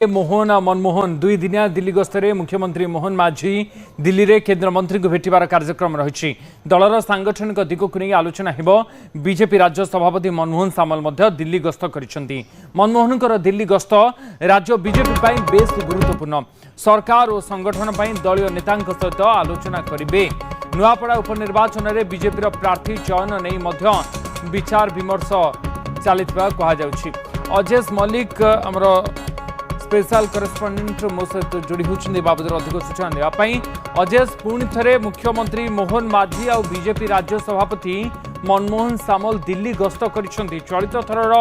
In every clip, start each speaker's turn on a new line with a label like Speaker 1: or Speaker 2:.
Speaker 1: मोहन और मनमोहन दुई दिनिया दिल्ली गस्तरे मुख्यमंत्री मोहन माझी दिल्ली रे केंद्र मंत्री को भेटिबार कार्यक्रम रही दलर सांगठनिक दिग को नहीं आलोचना हेब बीजेपी राज्य सभापति मनमोहन सामल मध्य दिल्ली गस्त करिसेंती। मनमोहन दिल्ली गस्त राज्य बीजेपी पाई बेस गुरुत्वपूर्ण सरकार और संगठन पाई दलीय नेता सहित आलोचना करेंगे। नुआपड़ा उपनिर्वाचन में बीजेपी प्रार्थी चयन नहीं विचार विमर्श चलता कहुच्छी। अजेश मल्लिक आमर स्पेशल करेस्पोंडेंट मो सहित जोड़ी होती बाबद अधिक सूचना देवाई। अजेश पुणी थे मुख्यमंत्री मोहन माझी और बीजेपी राज्य सभापति मनमोहन सामल दिल्ली गस्त कर चलित थर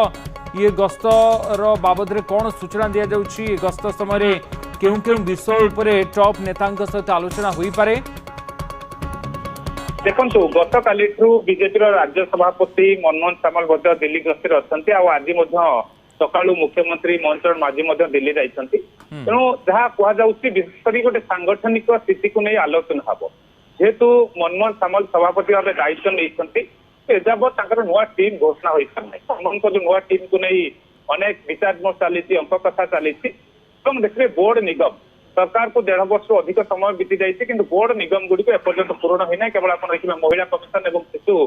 Speaker 1: ये गस्तर बाबद कौन सूचना दि जाऊँगी गस्त समय केउं केउं विषय उपर टॉप नेता सहित आलोचना हो पारे।
Speaker 2: देखो गत काली बीजेपी राज्य सभापति मनमोहन सामल दिल्ली गस्तर अच्छा आज सका मुख्यमंत्री मोहन चरण माझी दिल्ली जाइछंती। तेणु जहाँ कहुच्छी विशेषकर गोटे सांगठनिक स्थिति को नहीं आलोचना हम जेहेतु मनमोहन सामल सभापति भाव दायित्व नहीं एजावत नुआ टीम घोषणा हो सारे मनमोहन नुआ टीम को नहीं अनेक विचार विमर्श चली अंक कथा चली देखिए बोर्ड निगम सरकार को 1.5 वर्ष अधिक समय बीती जाइए कि बोर्ड निगम गुड़िक एपर्यंत पूरण होना केवल आप देखिए महिला कमिशन और शिशु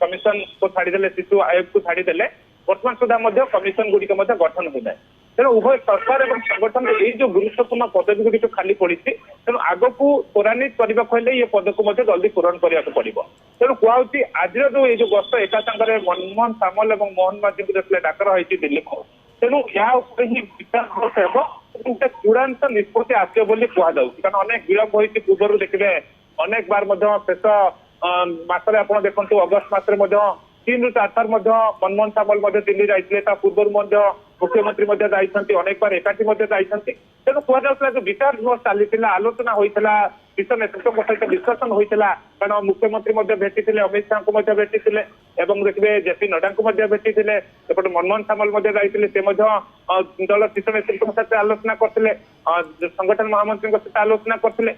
Speaker 2: कमिशन को छाड़देले शिशु आयोग को छाड़देले वर्तमान सुधा कमिशन गुड़िक गठन होना तेणु उभय सरकार और संगठन ये जो गुरुत्वपूर्ण पदवी गुड़िक खाली पड़ी तेणु आग को त्वरान्वित करने को ये पद को जल्दी पूरण करने को पड़ो। तेणु कहुच्छी आज जो ये गस्त एका सागर मनमोहन सामल और मोहन माझी को जो डाकर होती दिल्ली को तेणु यहाँ विचार गोटे चूड़ांत निष्पत्ति आसो कहु कारण अनेक विलंब होती पूर्व देखिए अनेक बार शेष मसरे आप देखते अगस्ट मसरे 3 ରୁ 4 थर मनमोहन सामल दिल्ली जाइए पूर्व मुख्यमंत्री जाइए अनेक बार एकाठी जाइए। तेणु कहला जो विचार विमर्श चली आलोचना होता विश्व नेतृत्व सहित डिस्कसन होता कारण मुख्यमंत्री भेटी अमित शाह को भेटी देखिए जेपी नड्डा को भेटी एपटे मनमोहन सामल जाइए दल शीर्ष नेतृत्व सहित आलोचना करते संगठन महामंत्री सहित आलोचना करते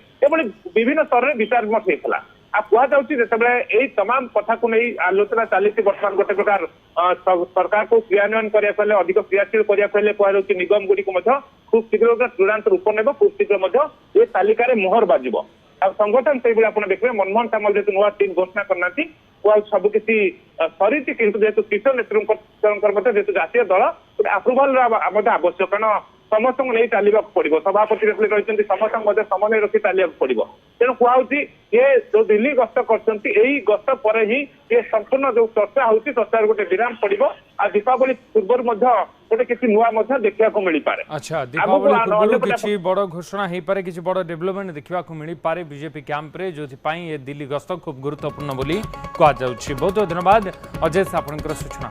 Speaker 2: विभिन्न स्तर में विचार विमर्श होता कहुच्छी तमाम कथा को नहीं आलोचना चली बर्तमान गोटे प्रकार सरकार को क्रियान्वयन करने अधिक क्रियाशील करने कहुच्छी निगम गुड़ी खूब शीघ्र चूड़ांत रूप ने खूब शीघ्र ये तालिकार मोहर बाजिब संगठन से आप देखिए मनमोहन सामल जेहतु नुआ टीम घोषणा करना सबकि सरी जेहतु शीर्ष नेतृत्व जेहतु जातीय दल गोटे आप्रुवाल आवश्यक कारण समस्त नहीं चलने पड़ो सभापति रही समस्त समन्वय रखी चलने पड़ो। तेणु कहुच्छी ये जो दिल्ली गस्त कर गस्त पर ही ये संपूर्ण जो चर्चा होती चर्चार गोटे विराम पड़ो आ दीपावली पूर्व गोटे किसी नुआ देखा मिल पारे।
Speaker 1: अच्छा दीपावली किसी बड़ घोषणा हो पारे किसी बड़ डेवलपमेंट देखा मिल पारे बीजेपी कैंप रे जो ये दिल्ली गस्त खूब गुरुत्वपूर्ण बोली कहुच्छी। बहुत बहुत धन्यवाद अजय आपनकर सूचना।